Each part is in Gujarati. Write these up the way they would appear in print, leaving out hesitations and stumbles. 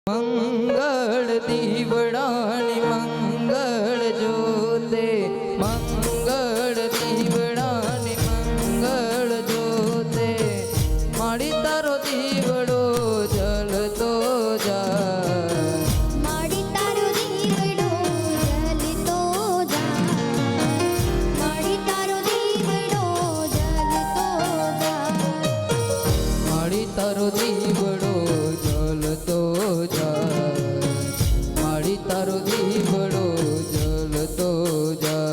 મંગળ દીવડાની મંગળ જોતે, મંગળ દીવડાની મંગળ જોતે, માડી તારો દીવડો જલતો જાય, માડી તારો દીવડો જલતો જાય, માડી તારો દીવડો જલતો જાય, માડી તારો દીવડો જલતો જાય, માડી તારો દીવડો જલતો જાય.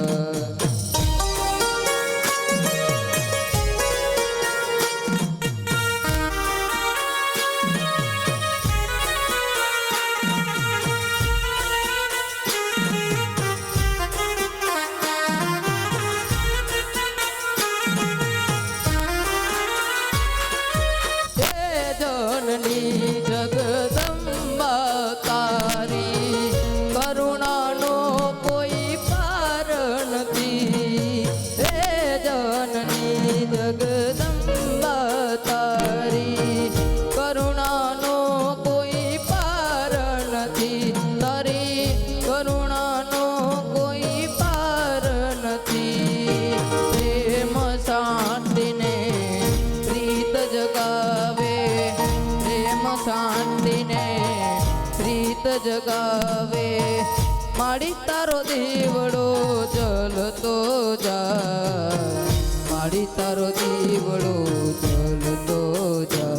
જનની જગદંબા તારી કરુણાનો કોઈ પાર નથી, હે જનની જગદંબા તારી કરુણાનો કોઈ પાર નથી, તારી કરુણાનો કોઈ પાર નથી. પ્રેમ શાંતિને પ્રીત જગાવે, પ્રેમ શાંતિને પ્રીત જગાવે, માડી તારો દીવડો જલતો જાય, માડી તારો દીવડો જલતો જાય.